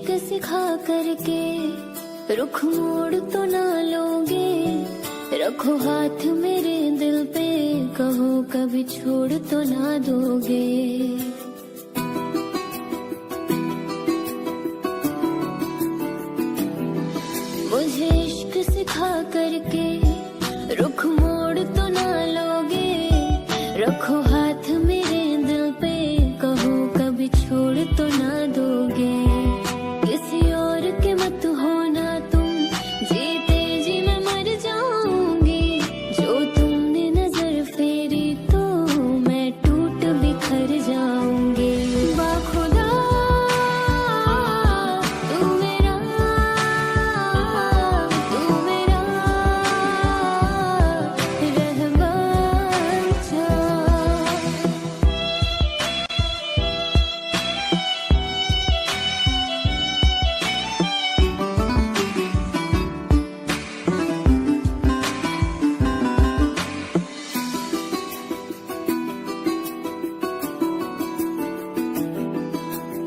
इश्क सिखा करके रुख मोड़ तो ना लोगे। रखो हाथ मेरे दिल पे, कहो कभी छोड़ तो ना दोगे। मुझे इश्क सिखा करके रुख मोड़ तो ना लोगे। रखो हाथ मेरे दिल पे, कहो कभी छोड़ तो ना दोगे। किसी और के मत होना तुम, जीते जी मैं मर जाऊंगी। जो तुमने नजर फेरी तो मैं टूट बिखर जाऊंगी। बाखुदा तू मेरा रहमान था।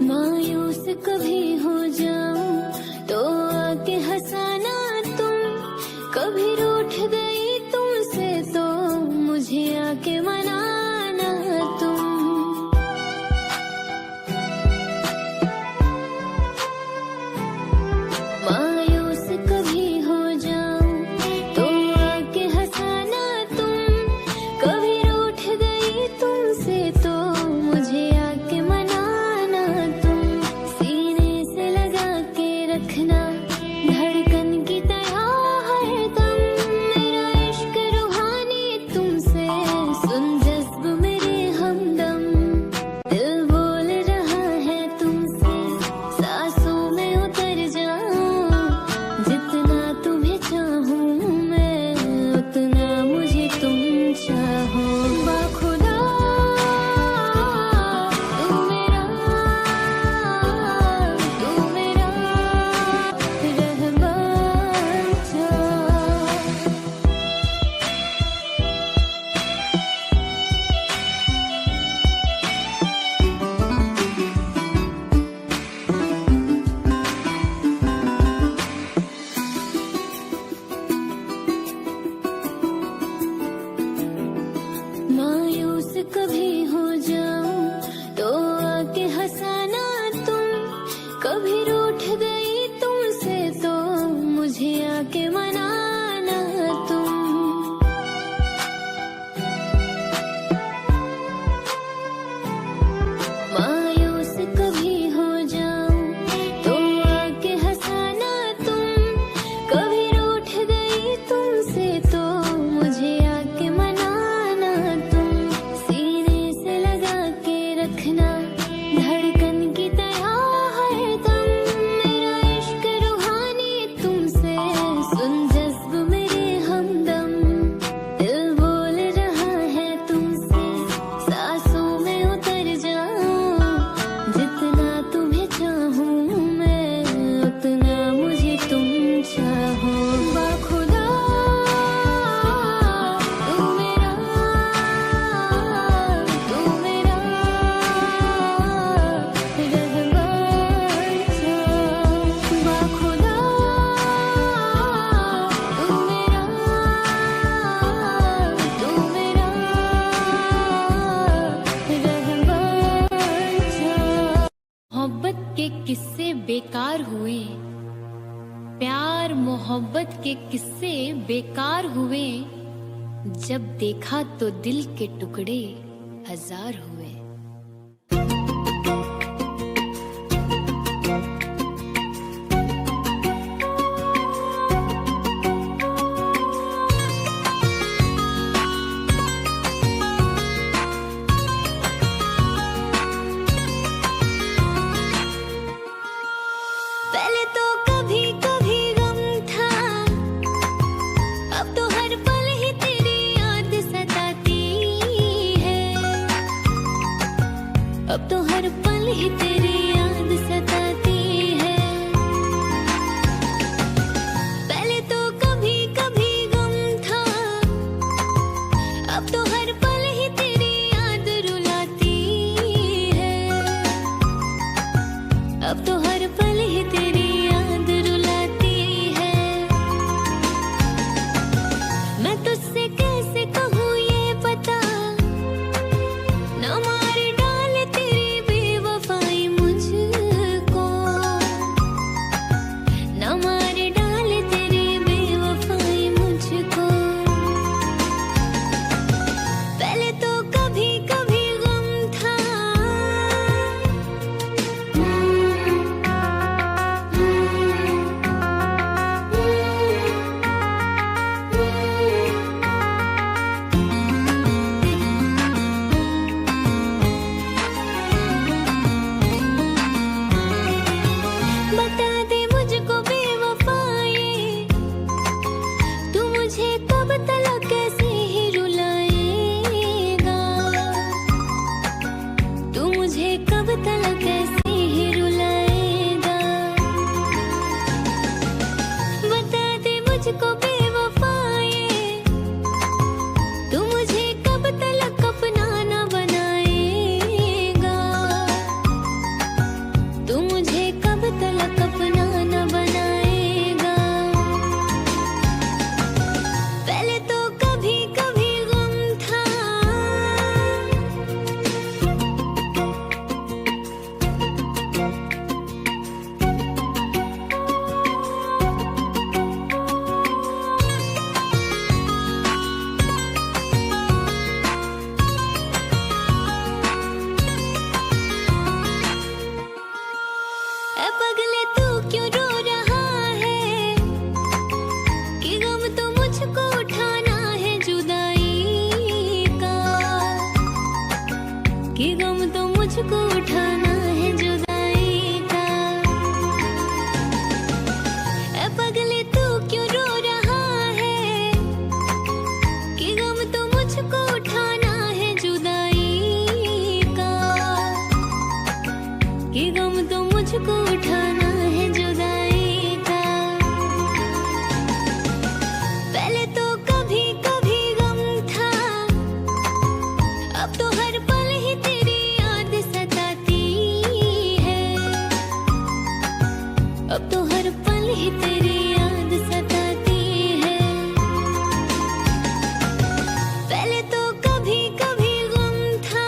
मायूस कभी हो जाऊं तो आके हंसाना तुम। कभी रूठ गई तुमसे तो मुझे आके मनाना तुम। मायूस कभी हो जाऊं तो आके हंसाना तुम। कभी रूठ गई तुमसे तो मुझे आके मनाना तुम। सीने से लगा के रखना धड़कन की तरह हरदम। मेरा इश्क रूहानी तुमसे, सुन जज्ब मेरे हमदम। दिल बोल रहा है तुमसे, सांसों में उतर जाऊं। जितना तुम्हें चाहूं मैं, उतना मुझे तुम चाहो। बाखुदा तू मेरा रहमान था। मायूस कभी हो जाऊं तो आके हंसाना तुम। कभी रूठ गई तुमसे तो मुझे आके मनाना तुम। मायूस कभी हो जाऊं तो आके हंसाना तुम। कभी रूठ गई तुमसे तो मुझे आके मनाना तुम। सीने से लगा के रखना धड़कन की तरह हरदम। मेरा इश्क रूहानी तुमसे, सुन जज्ब मेरे हमदम। दिल बोल रहा है तुमसे, सांसों में उतर जाऊं। जितना तुम्हें चाहूं मैं, उतना मुझे तुम चाहो। बाखुदा तू मेरा रहमान था। बाखुदा तू मेरा रहमान था। मोहब्बत के किस्से बेकार हुए, प्यार मोहब्बत के किस्से बेकार हुए। जब देखा तो दिल के टुकड़े हजार हुए। पहले तो कभी कभी गम था, अब तो हर पल ही तेरी याद सताती है। अब तो हर पल ही तेरी याद सताती है। पहले तो कभी कभी गम था, अब तो हर पल ही तेरी याद रुलाती है। अब तो हर पल ही मुझे कब तक ऐसे ही रुलाएगा? बता दे मुझको बेवफाए, तू मुझे कब तक अपना ना बनाएगा? तू मुझे कब तक अपना ना बनाएगा? पहले तो कभी कभी गम था, ऐ पगले तू क्यों रो रहा है? कि गम तो मुझको उठाना है जुदाई का, कि गम तो मुझको उठाना है जुदाई का। ऐ पगले तू क्यों रो रहा है? कि गम तो मुझको उठाना है जुदाई का, कि गम तो मुझको उठाना है जुदाई का। पहले तो कभी कभी गम था, अब तो हर पल ही तेरी याद सताती है, अब तो हर पल ही तेरी याद सताती है। पहले तो कभी कभी गम था।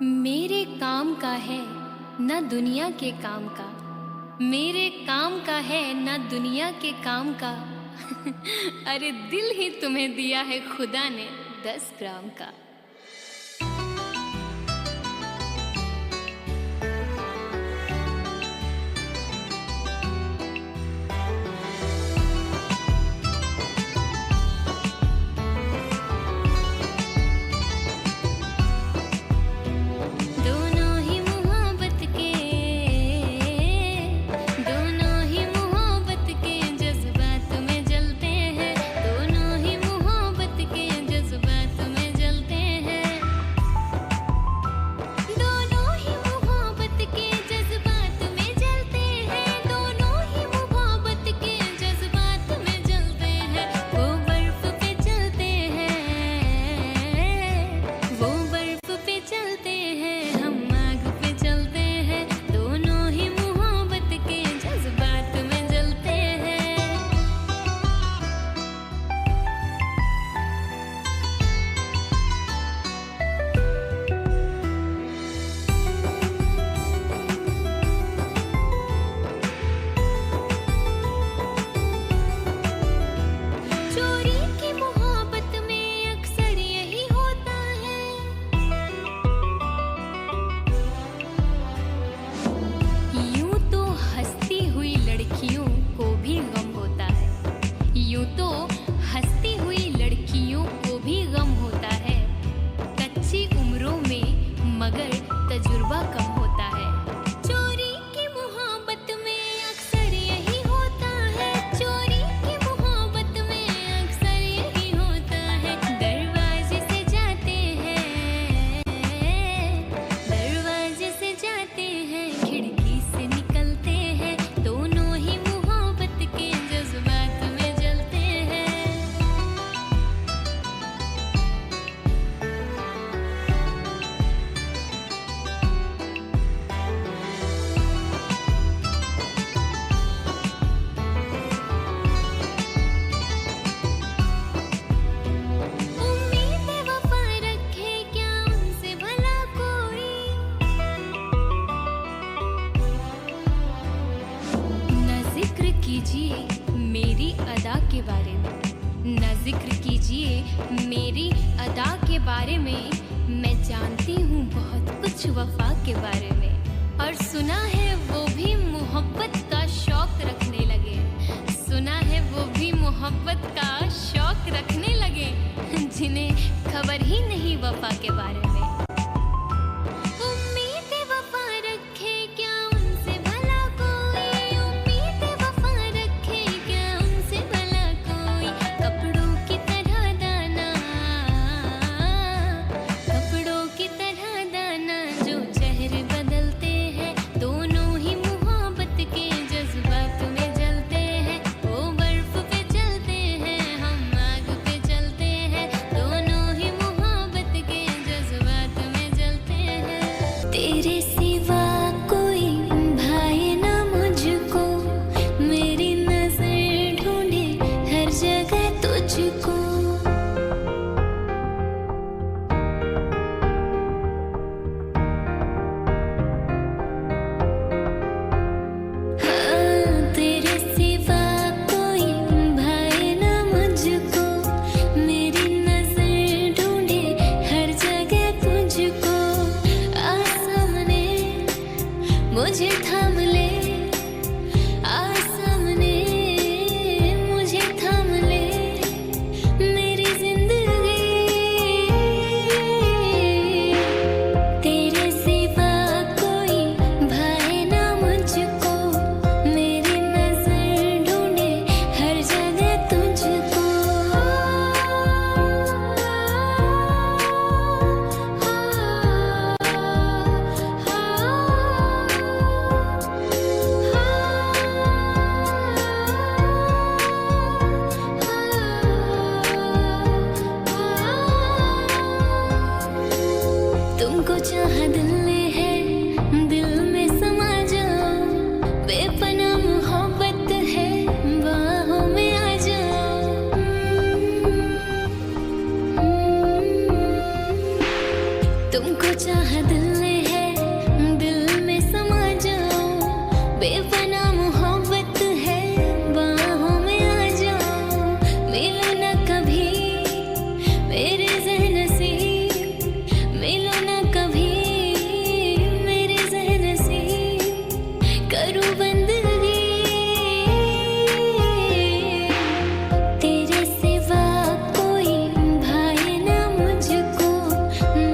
मेरे काम का है ना दुनिया के काम का, मेरे काम का है ना दुनिया के काम का। अरे दिल ही तुम्हें दिया है खुदा ने 10 ग्राम का। दोनों ही मोहब्बत के, दोनों ही मोहब्बत के जज्बात में जलते हैं, दोनों ही मोहब्बत के जज्बात में जलते हैं, दोनों ही मोहब्बत के जज्बात में जलते हैं, दोनों ही मोहब्बत के जज्बात में जलते हैं। वो बर्फ पे चलते हैं, वो बर्फ पे चलते हैं, हम आग पे चलते हैं, दोनों ही मोहब्बत के जज्बात में जलते हैं। चोरी की मोहब्बत में अक्सर यही होता है, यूं तो हंसती हुई लड़कियों को भी गम होता है, यूं तो हंसती हुई लड़कियों को भी गम होता है, कच्ची उम्रों में मगर तजुर्बा कम होता है। चोरी की मोहब्बत में अक्सर यही होता है, चोरी की मोहब्बत में अक्सर यही होता है। दरवाजे से जाते हैं, दरवाजे से जाते हैं, खिड़की से निकलते हैं, दोनों ही मोहब्बत के जज्बात में जलते हैं। उम्मीद वफा रखे क्या उनसे भला कोई, न जिक्र कीजिए मेरी अदा के बारे में, न जिक्र कीजिए मेरी अदा के बारे में, मैं जानती हूँ बहुत कुछ वफा के बारे में। और सुना है वो भी मोहब्बत का शौक रखने लगे, सुना है वो भी मोहब्बत का शौक रखने लगे, जिन्हें खबर ही नहीं वफा के बारे में। उम्मीद वफा रखे क्या उनसे भला कोई, उम्मीद वफा रखे क्या उनसे भला कोई, कपड़ों की तरह दाना, तुमको चाहा दिल ने है, दिल में समा जाओ, बेपनाह मोहब्बत है, बाहों में आ जाओ। तुमको चाहा दिल ने है, दिल में समा जाओ, बेपनाह मोहब्बत है, बाहों में आ जाओ। मिलो ना कभी मेरे ज़हन से, मिलो ना कभी मेरे ज़हन से, करूँ बंदगी तेरे सिवा कोई भाए ना मुझको,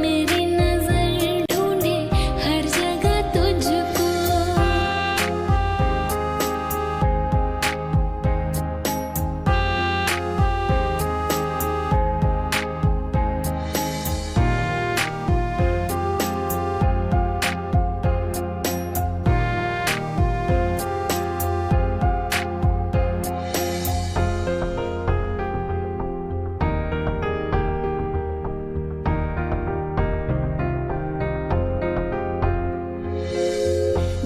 मेरी नज़र ढूंढे हर जगह तुझको।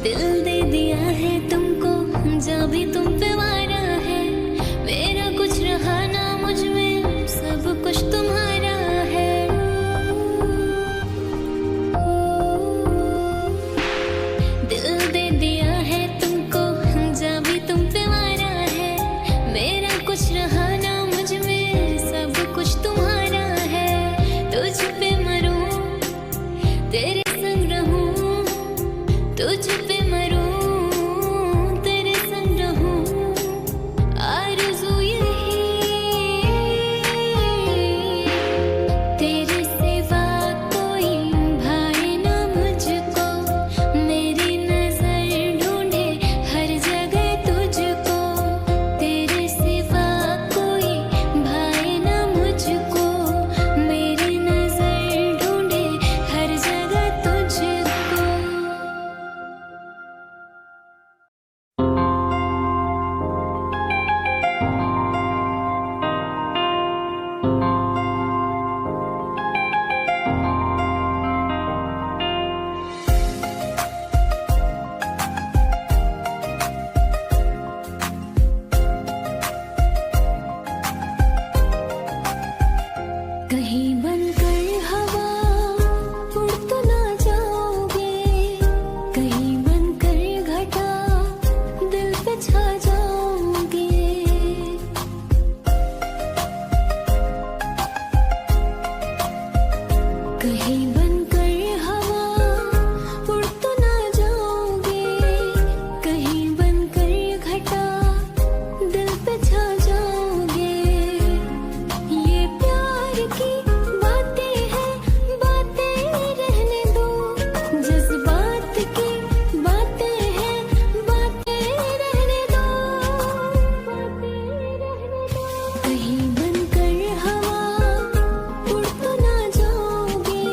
दिल दे दिया है तुमको, जब भी तुम पे वारा है, मेरा कुछ रहा ना मुझ में, सब कुछ तुम्हारा है। दिल दे दिया है तुमको, जब भी तुम पे वारा है, मेरा कुछ रहा ना मुझ में, सब कुछ तुम्हारा है। तुझ पे मरूं, तेरे संग रहूं, तुझ पे मरूं, तेरे संग रहूं, आरज़ू यही तेरे सिवा कोई भाए ना मुझको, मेरी नज़र ढूंढे हर जगह तुझको, तेरे सिवा कोई भाए ना मुझको, मेरी नज़र ढूंढे हर जगह तुझको। कहीं बनकर हवा उड़ तो ना जाओगे, कहीं बनकर घटा दिल पे छा जाओगे। कहीं बनकर हवा उड़ तो ना जाओगे, कहीं बनकर घटा दिल पे छा जाओगे। ये प्यार की बातें हैं, बातें रहने दो, जज्बात की बातें हैं, बातें रहने दो, बातें रहने दो। कहीं बनकर हवा उड़ तो ना जाओगे,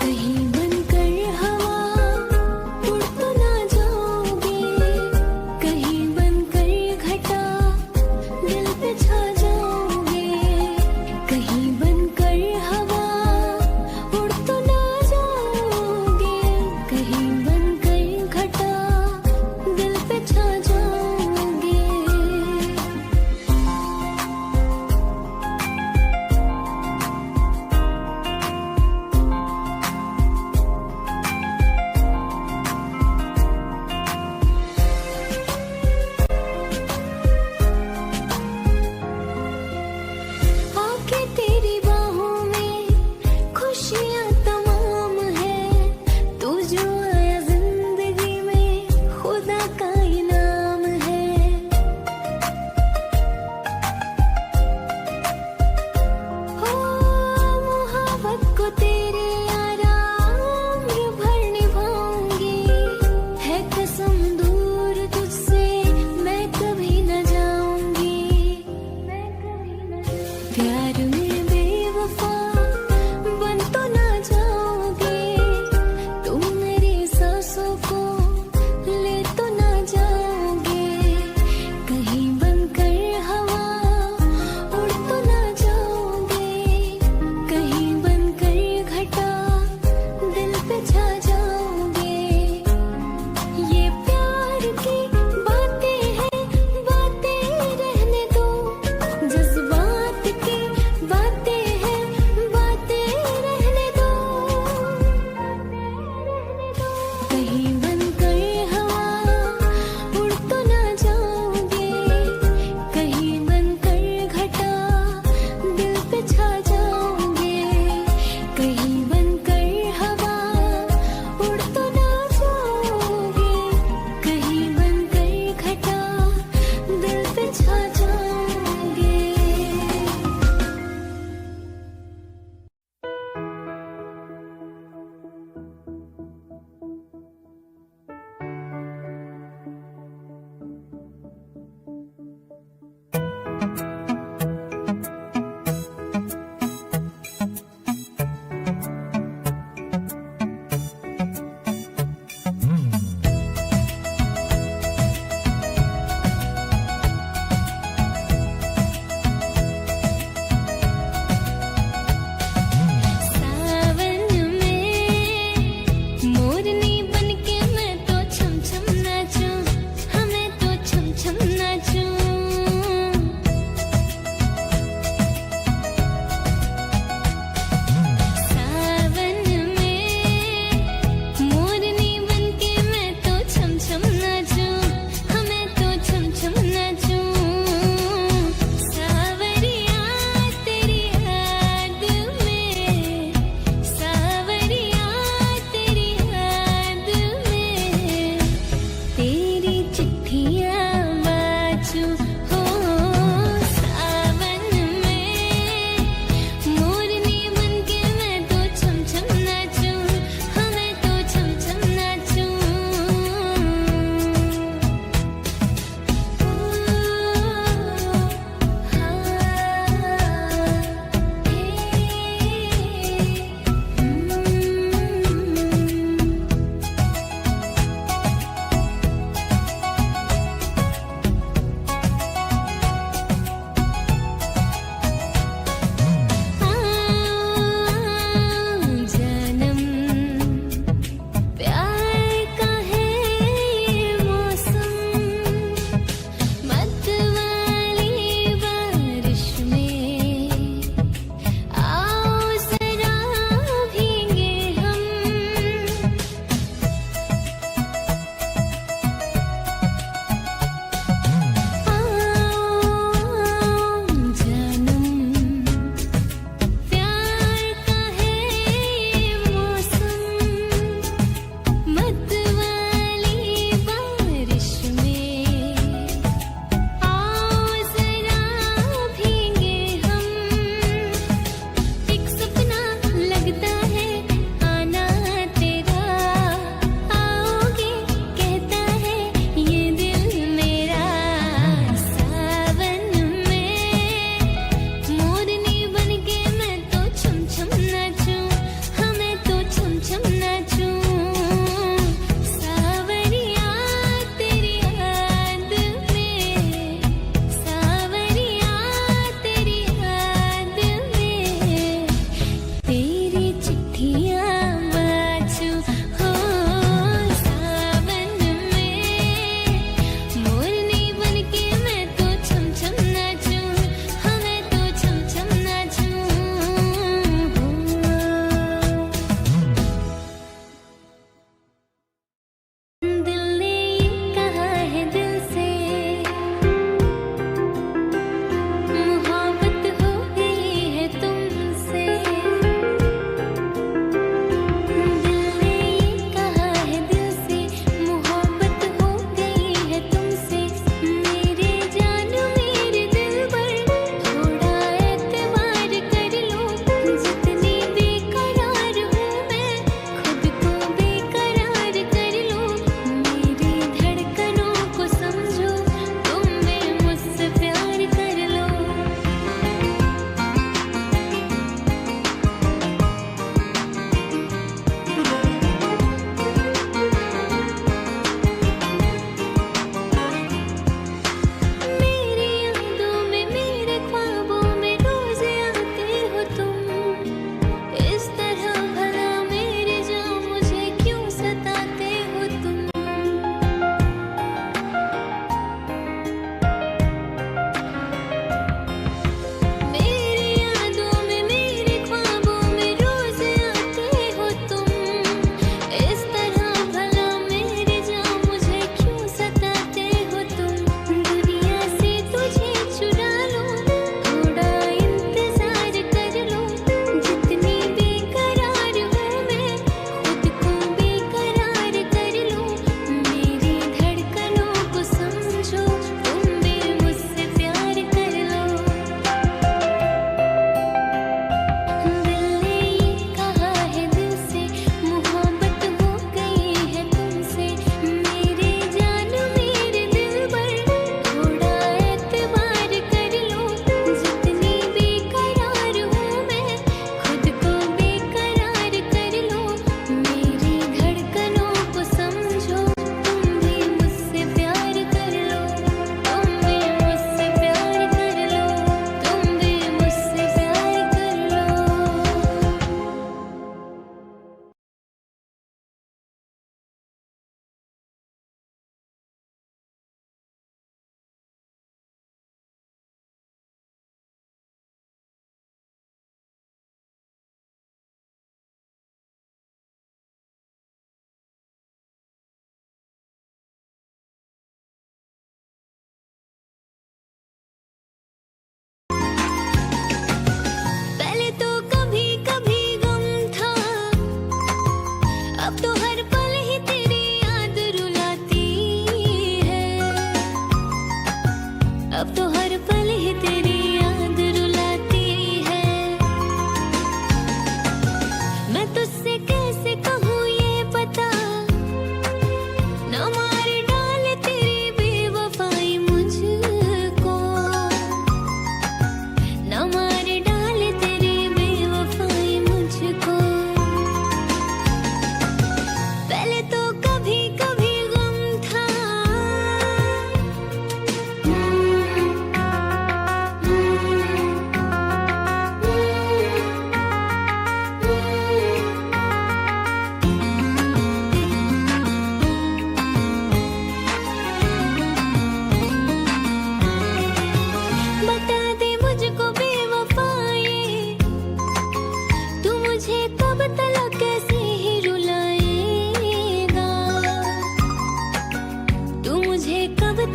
कहीं बनकर हवा उड़ तो ना जाओगे, कहीं बनकर घटा दिल पे छा जाओगे, कहीं बनकर हवा उड़ तो ना जाओगे, कहीं बनकर घटा दिल पे छा जाओगे।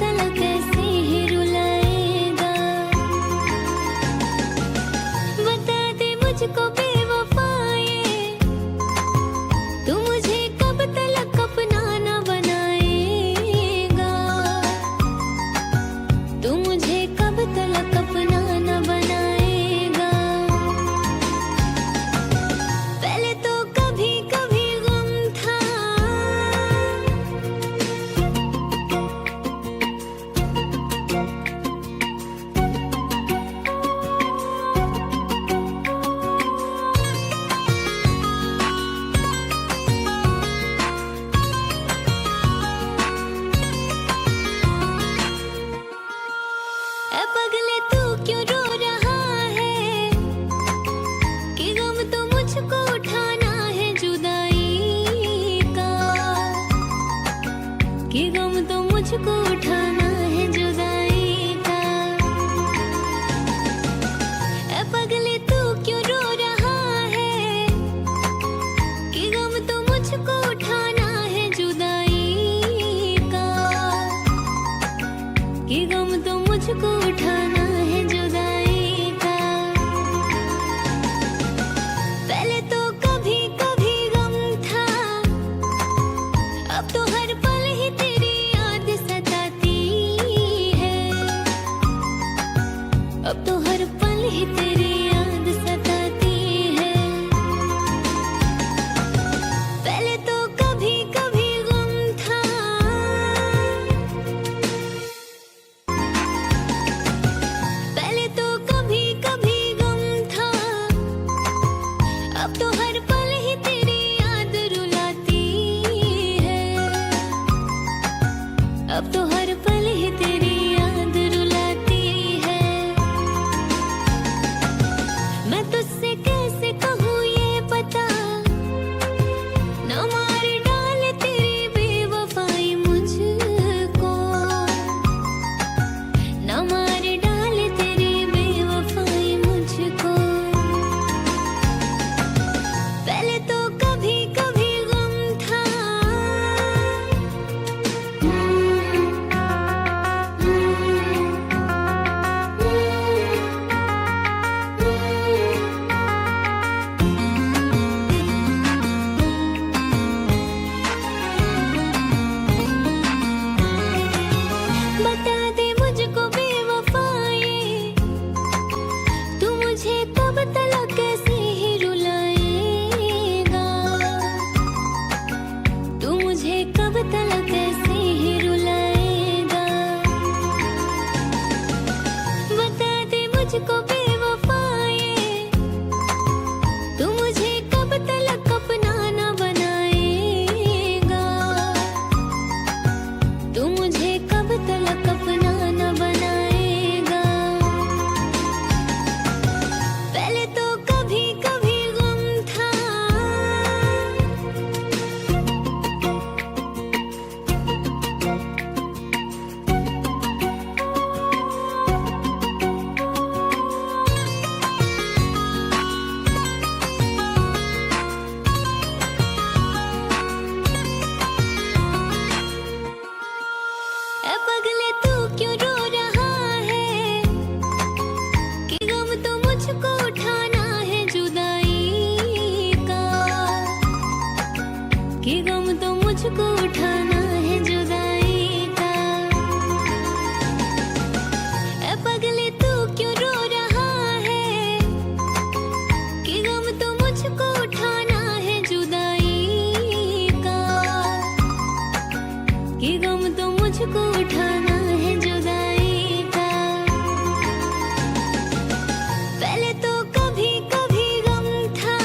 तलक कैसे ही रुलाएगा। बता दे मुझको बेवफाए, तू मुझे कब तलक अपना न बनाएगा। तू मुझे कब तलक अपना न बनाएगा। पहले तो कभी कभी गम था, ऐ पगले तू क्यों रो रहा है, कि गम तो मुझको उठाना है जुदाई का। कि गम तो मुझको उठाना है जुदाई का। ऐ पगले तू क्यों रो रहा है, कि गम तो मुझको उठाना है जुदाई का। कि गम तो मुझको उठाना है जुदाई का। पहले तो कभी कभी गम था, अब तो हर पल ही तेरी याद सताती है। अब तो हर पल ही तेरी याद सताती है। पहले तो कभी कभी गम था, पहले तो कभी कभी गम था, अब तो हर पल ही तेरी याद रुलाती है। अब तो हर पल ही तेरी याद रुलाती है। मैं तुझसे कैसे कहूँ ये पता, न मार डाले तेरी बेवफाई मुझको। न मार डाले तेरी बेवफाई मुझको। पहले तो कभी कभी गम था, बता दे मुझको बेवफाए, तू मुझे कब तलक कैसे ही रुलाएगा। तू मुझे कब तलक कैसे ही रुलाएगा। बता दे मुझको बेवफाए, तू मुझे कब तलक अपना न बनाएगा। तू मुझे कब तलक अपना न बनाएगा। पहले तो कभी कभी गम था, ऐ पगले तू क्यों रो रहा है, कि गम तो मुझको उठाना है जुदाई का। कि गम तो मुझको उठाना है जुदाई का। ऐ पगले तू क्यों रो रहा है, कि गम तो मुझको उठाना है जुदाई का। कि गम तो मुझको उठाना है जुदाई का। पहले तो कभी कभी गम था,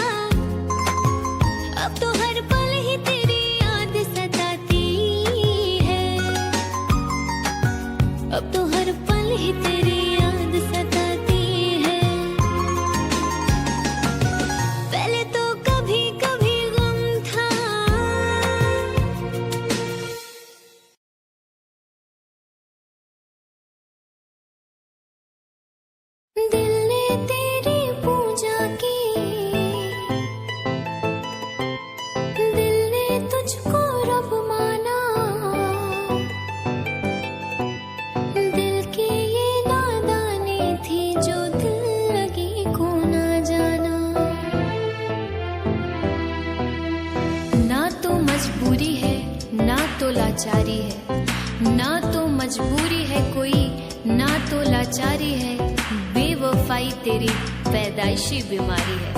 अब तो हर पल ही तेरी याद सताती लाचारी है, ना तो मजबूरी है कोई, ना तो लाचारी है, बेवफाई तेरी पैदाइशी बीमारी है।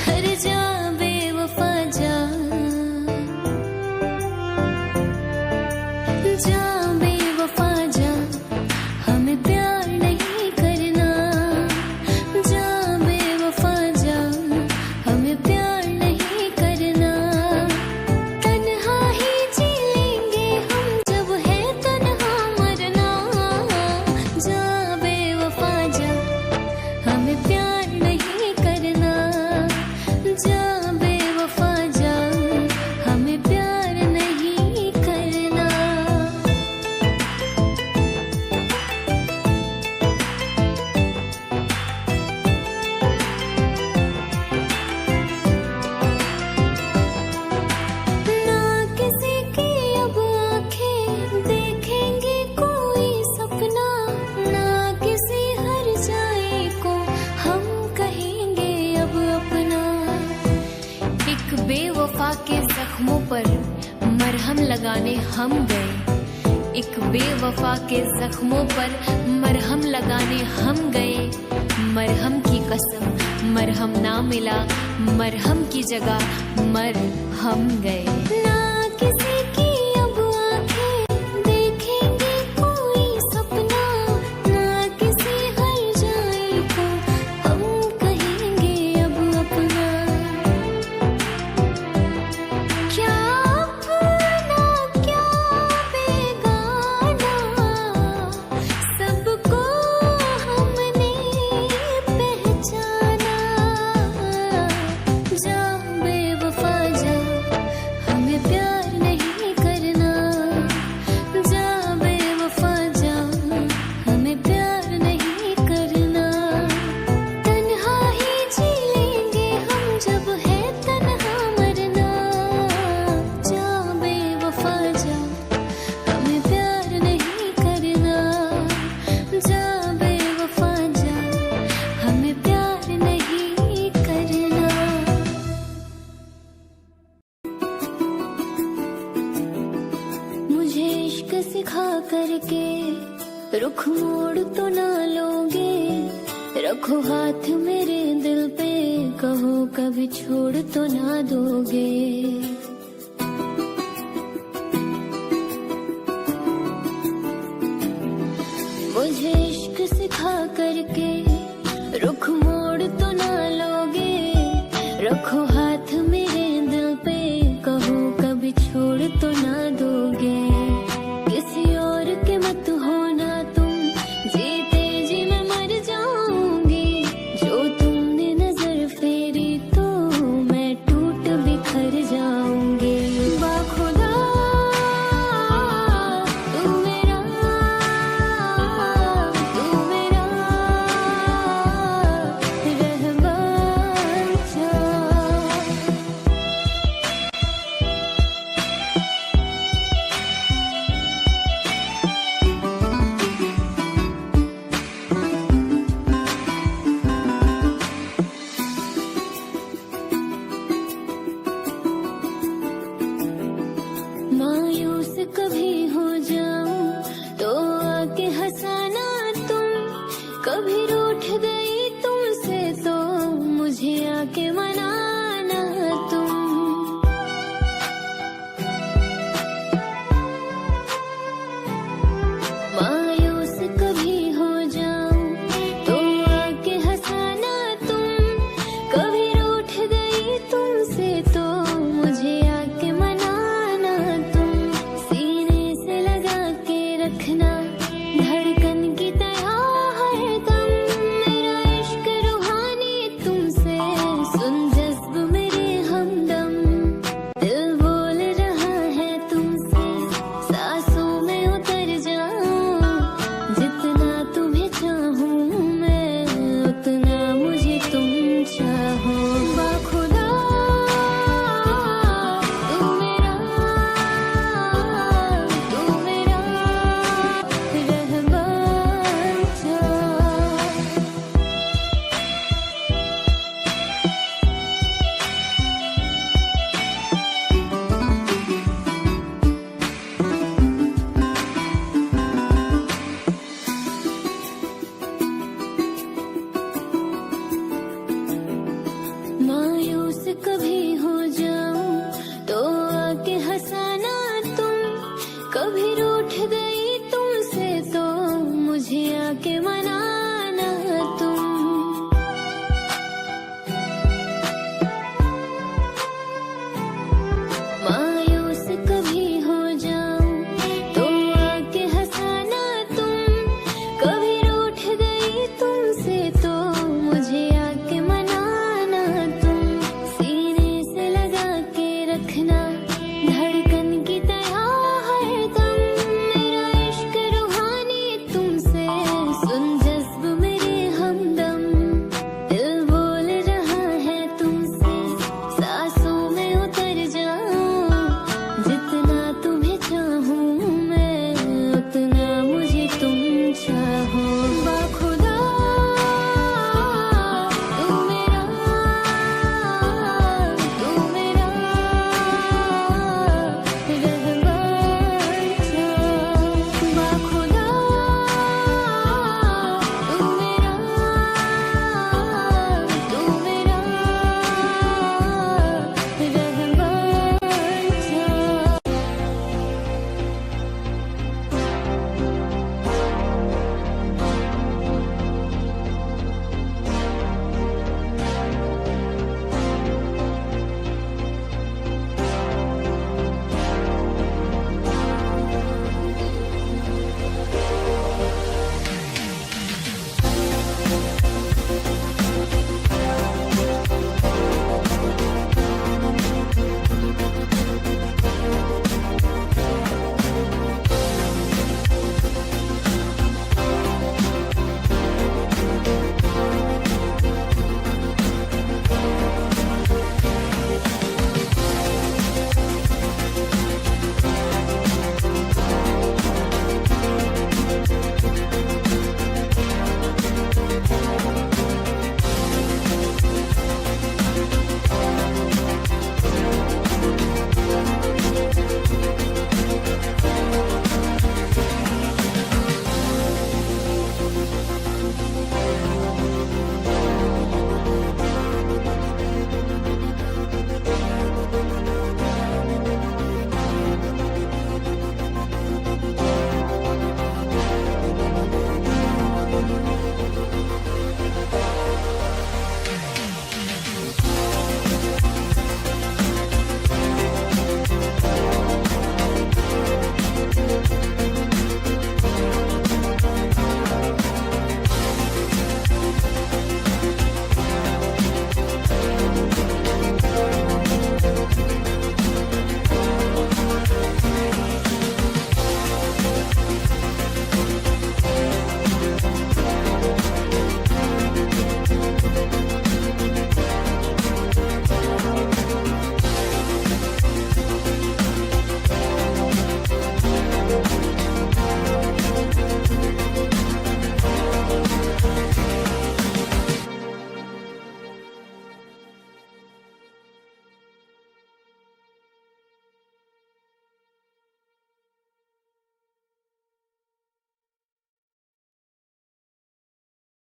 हर जा बेवफा जा, जा बेवफा जा, हमें प्यार नहीं करना। जा बेवफा जा, हमें प्यार नहीं करना। तन्हा ही जी लेंगे हम, जब है तन्हा मरना। जा बेवफा जा, हमें प्यार नहीं करना। जा बेवफा जा, हमें प्यार नहीं करना। ना किसी की अब आंखें देखेंगे कोई सपना, ना किसी हर जाए को हम कहेंगे अब अपना। एक बेवफा के जख्मों पर मरहम लगाने हम गए, एक बेवफा के जख्मों पर मरहम लगाने हम गए। मरहम की कसम मरहम ना मिला, मरहम की जगह मर हम गए। ना किसी की अब आंखें देखेंगे कोई सपना, ना किसी हर जाए को हम कहेंगे अब अपना। क्या अपना क्या बेगाना, सबको हमने पहचाना। जा बेवफा जा, हमें प्यार नहीं करना। जा बेवफा जा, हमें प्यार नहीं करना। तन्हा ही जी लेंगे हम, जब है तन्हा मरना। जा बेवफा जा, हमें प्यार नहीं करना। जा बेवफा जा, हमें प्यार नहीं करना। मुझे इश्क सिखा करके रुख मोड़ तो ना लोगे। रखो हाथ मेरे दिल पे, कहो कभी छोड़ तो ना दोगे। मुझे इश्क सिखा करके रुख मोड़ तो ना लोगे। रखो हाथ मेरे दिल पे, कहो कभी छोड़ तो ना दोगे। किसी और के मत होना तुम, जीते जी मैं मर जाऊंगी। जो तुमने नजर फेरी तो मैं टूट बिखर जाऊंगी। बाखुदा तू मेरा, तू मेरा,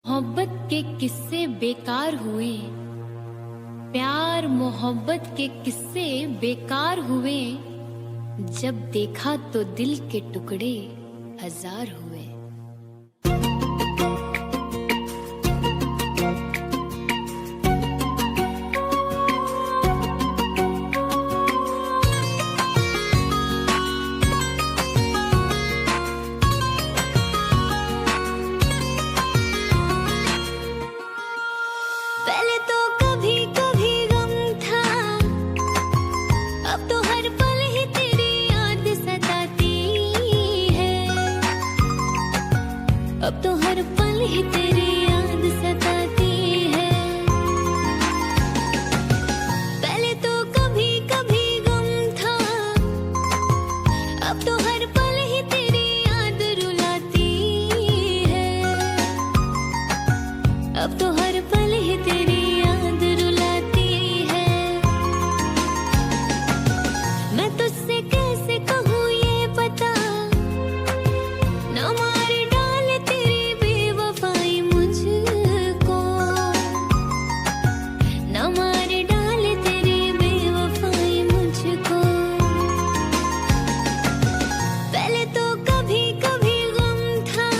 मोहब्बत के किस्से बेकार हुए, प्यार मोहब्बत के किस्से बेकार हुए, जब देखा तो दिल के टुकड़े हजार हुए। पहले तो कभी कभी गम था, अब तो हर पल ही तेरी याद सताती है, अब तो हर पल ही तेरी याद सताती है। पहले तो कभी कभी गम था, अब तो हर पल ही तेरी याद रुलाती है, अब तो हर पल ही तेरी याद रुलाती है। मैं तुझसे कैसे कहूँ ये पता, न मार डाले तेरी बेवफाई मुझको, न मार डाले तेरी बेवफाई मुझको। पहले तो कभी कभी गम था,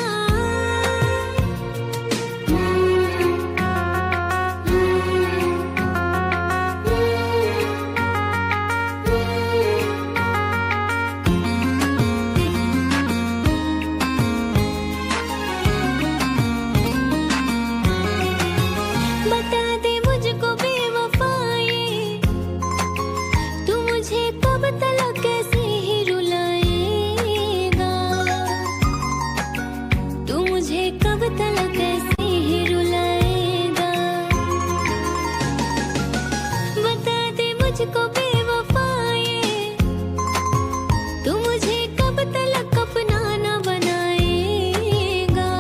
बता दे मुझको बेवफाए, तू मुझे कब तलक कैसे ही रुलाएगा, तू मुझे कब तलक कैसे ही रुलाएगा। बता दे मुझको बेवफाए, तू मुझे कब तलक अपना न बनाएगा,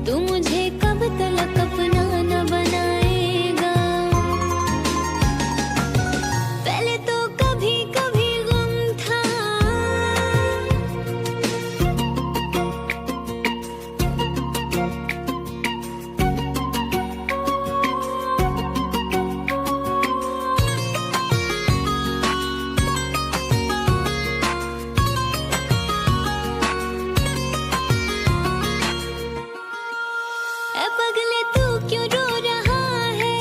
तू मुझे कब तलक अपना न बनाएगा। पहले तो कभी कभी गम था, ए पगले तू क्यों रो रहा है,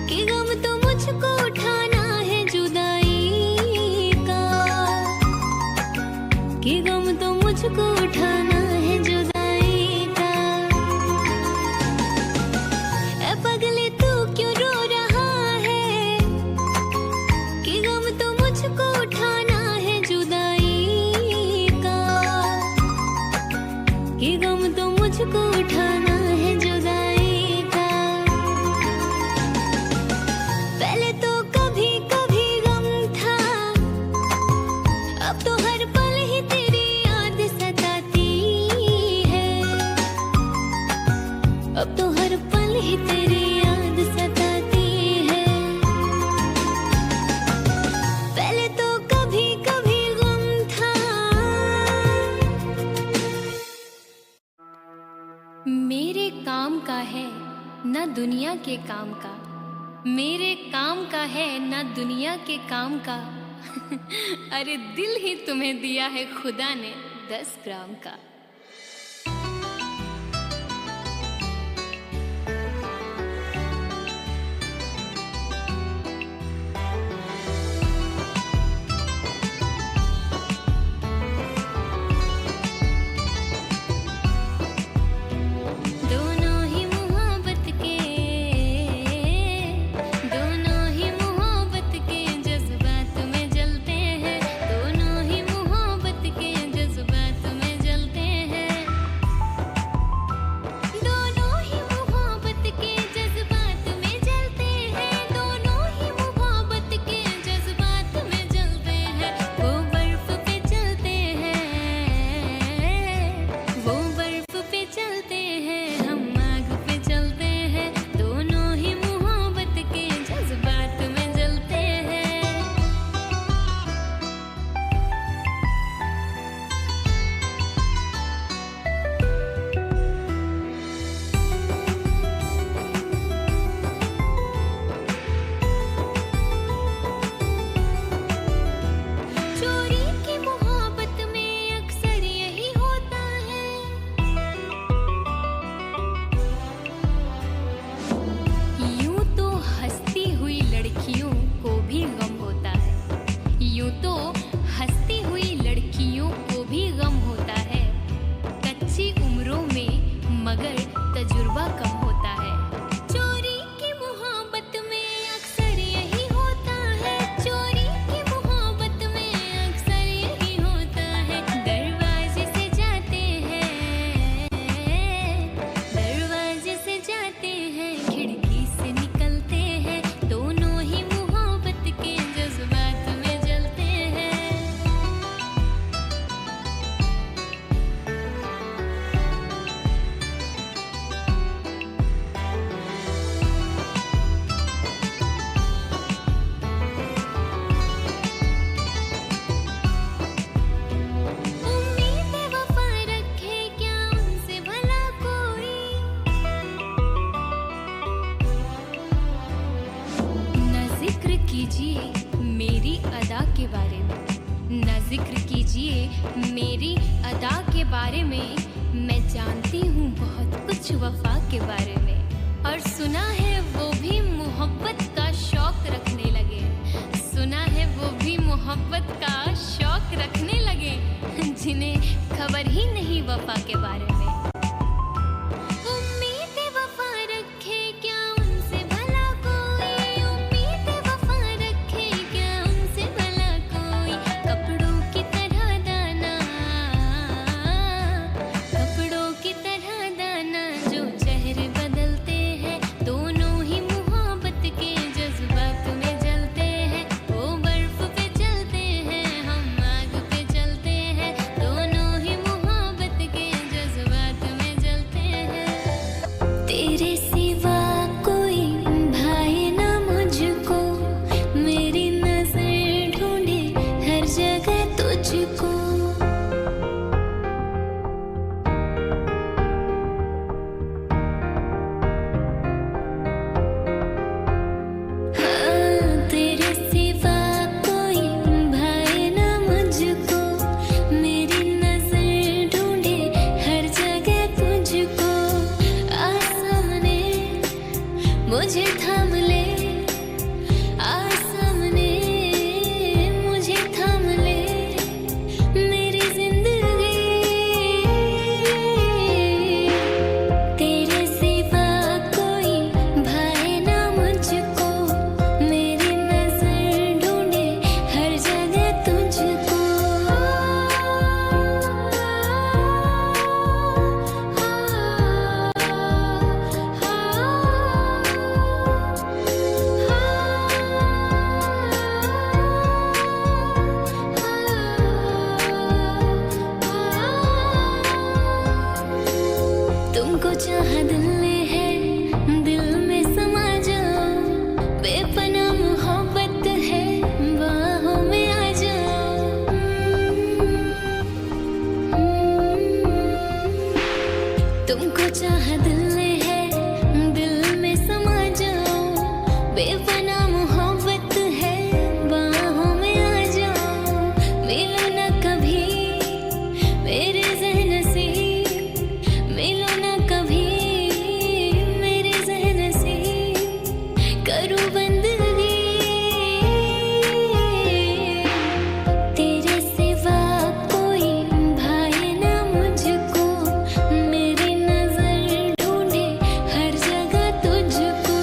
कि गम तो मुझको उठाना है जुदाई का, कि गम तो मुझको उठाना है जुदाई का। ए पगले तू क्यों रो रहा है, कि गम तो मुझको उठाना है जुदाई का, कि गम तो मुझको उठाना है जुदाई का। पहले तो कभी कभी गम था, अब तो हर पल ही तेरी याद सताती है, अब तो हर पल ही तेरी याद सताती है। पहले तो कभी कभी गम था। मेरे काम का है न दुनिया के काम का, मेरे काम का है न दुनिया के काम का। अरे दिल ही तुम्हें दिया है खुदा ने 10 ग्राम का। दोनों ही मोहब्बत के जज्बात में जलते हैं, दोनों ही मोहब्बत के जज्बात में जलते मेरी अदा के बारे में मैं जानती हूँ बहुत कुछ वफा के बारे में। और सुना है वो भी मोहब्बत का शौक रखने लगे, सुना है वो भी मोहब्बत का शौक रखने लगे, जिन्हें खबर ही नहीं वफा के बारे में। मुझे थाम ले आ सामने, मुझे थाम ले मेरी जिंदगी, तेरे सिवा कोई भाए ना मुझको, मेरी नजर ढूंढे हर जगह तुझको। तुमको चाहा दिल ने है, दिल में समा जाओ, बेपनाह मोहब्बत है, बाहों में आ जाओ। तुमको चाहा दिल ने है, दिल में समा जाओ, बेपनाह मोहब्बत है, बाहों में आ जाओ। मिलो ना कभी मेरे ज़हन से, मिलो ना कभी मेरे ज़हन से, करूँ बंदगी तेरे सिवा कोई भाए ना मुझको, मेरी नजर ढूंढे हर जगह तुझको।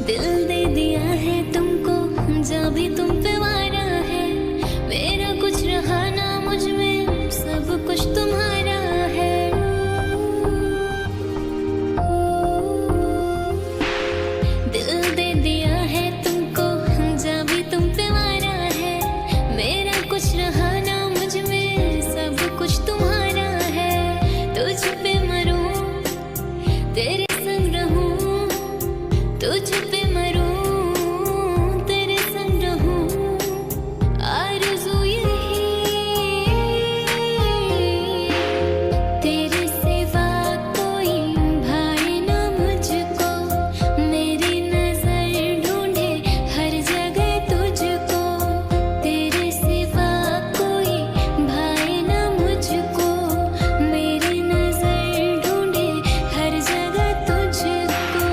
दिल दे दिया है तुमको, जब भी तुम पे वारा है, मेरा कुछ रहा ना मुझ में, सब कुछ तुम्हारा है। दिल दे दिया है तुमको, जब भी तुम पे वारा है, मेरा कुछ रहा ना मुझ में, सब कुछ तुम्हारा है। तुझ पे मरूं तेरे संग रहूं, तुझ पे मरूं तेरे संग रहूं, आरज़ू यही तेरे सिवा कोई भाए ना मुझको, मेरी नजर ढूंढे हर जगह तुझको, तेरे सिवा कोई भाए ना मुझको, मेरी नजर ढूंढे हर जगह तुझको।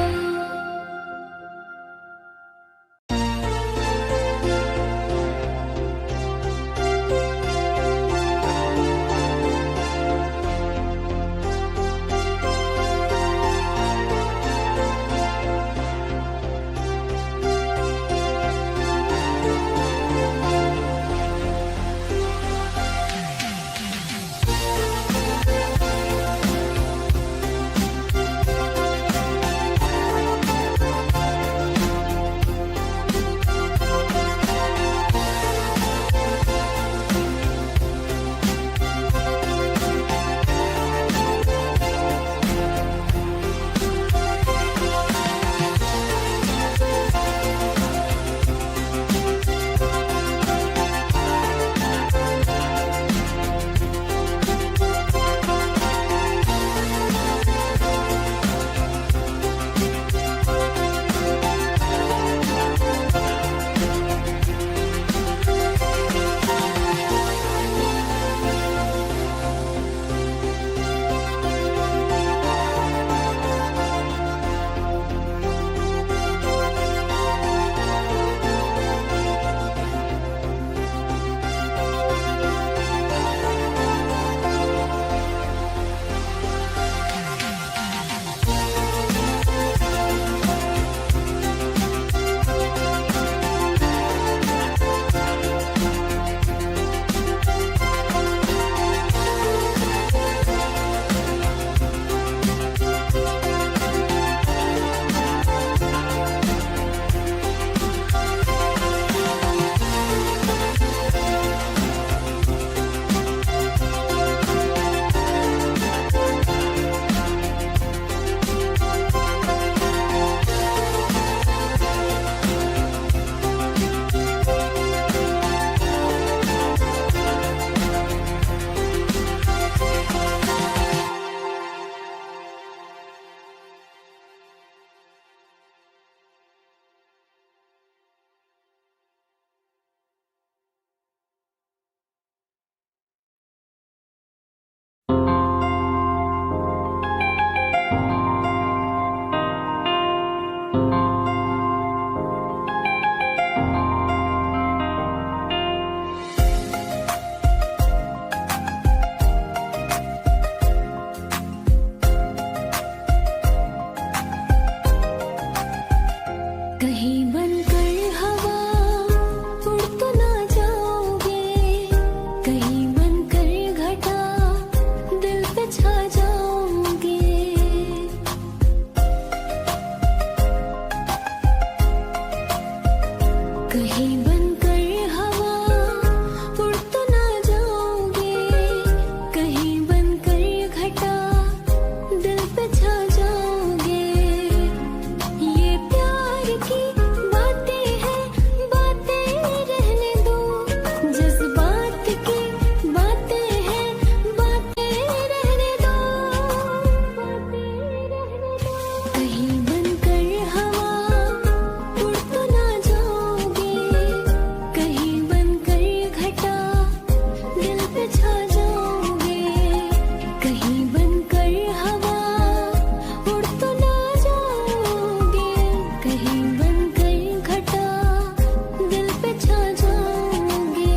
कहीं बनकर हवा उड़ तो ना जाओगे, कहीं बनकर घटा दिल पे छा जाओगे। ये प्यार की बातें हैं, बातें रहने दो, जज्बात की बातें हैं, बातें रहने दो, कहीं बनकर हवा उड़ तो ना जाओगे, कहीं बनकर घटा दिल पे छा जाओगे। कहीं बनकर हवा उड़ तो ना जाओगे, कहीं बनकर घटा दिल पे छा जाओगे।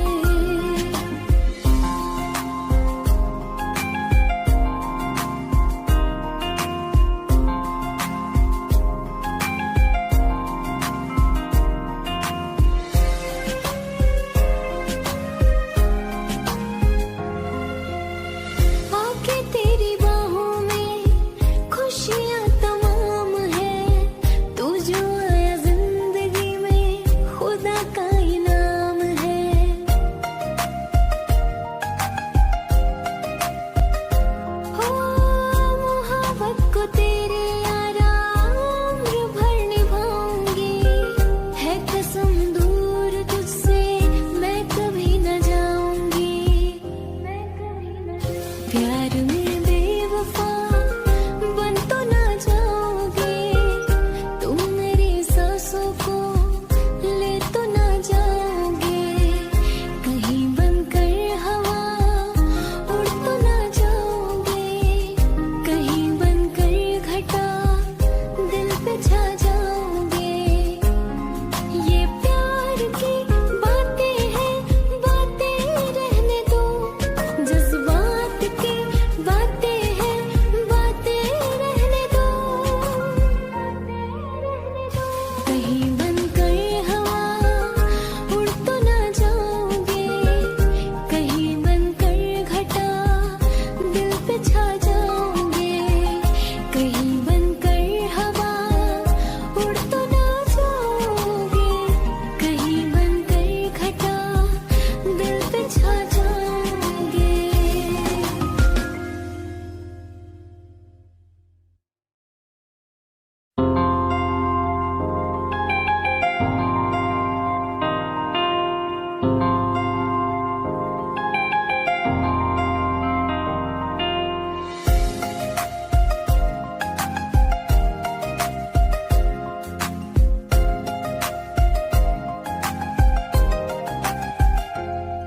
आके तेरी बाहों में खुशियाँ तमाम है, तू जो आया जिंदगी में खुदा का इनाम है। हो मोहब्बत को तेरे यारा उम्र भर निभाऊंगी, है कसम दूर तुझसे मैं कभी न जाऊंगी, मैं कभी न जाऊंगी। प्यार में बेवफा बन तो ना जाओगे, तुम मेरी सांसों को ले तो ना जाओगे, कहीं बनकर हवा उड़ तो ना जाओगे, कहीं बनकर घटा दिल पे छा जाओगे। ये प्यार की बातें हैं, बातें रहने दो, जज्बात की बातें हैं, बातें रहने दो, कहीं बनकर हवा उड़ तो ना जाओगे, कहीं बनकर घटा दिल पे छा जाओगे। कहीं बनकर हवा उड़ तो ना जाओगे, कहीं बनकर घटा दिल पे छा जाओगे।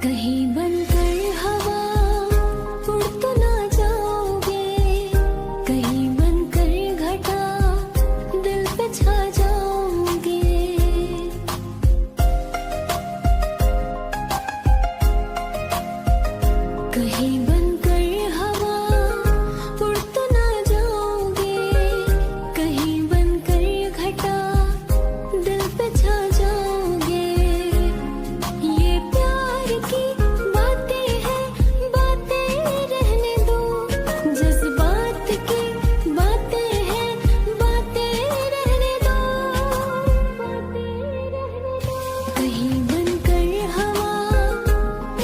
कहीं बनकर हवा उड़ तो ना जाओगे, कहीं बनकर घटा दिल पे छा जाओगे। कहीं बनकर हवा उड़ तो ना जाओगे, कहीं बनकर घटा दिल पे छा जाओगे। ये प्यार की बातें हैं, बातें रहने दो, जज्बात की बातें हैं, बातें रहने दो, कहीं बनकर हवा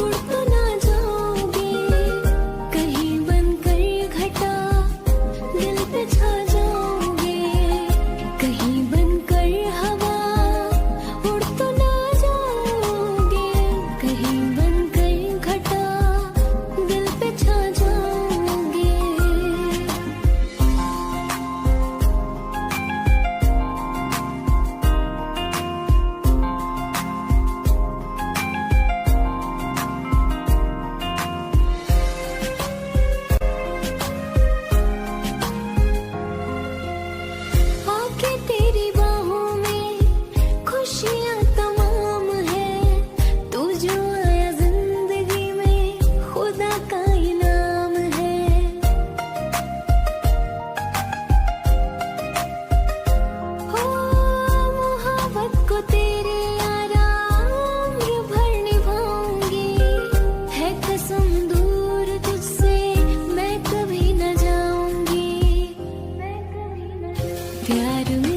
उड़ तो ना जाओगे, कहीं बनकर घटा दिल पे छा जाओगे। कहीं बनकर हवा उड़ तो ना जाओगे, कहीं बनकर घटा दिल पे छा जाओगे। आके तेरी बाहों में खुशियाँ तमाम है, तू जो आया जिंदगी में खुदा का इनाम है। हो मोहब्बत को तेरे यारा उम्र भर निभाऊंगी, है कसम दूर तुझसे मैं कभी न जाऊंगी, मैं कभी न जाऊंगी। प्यार में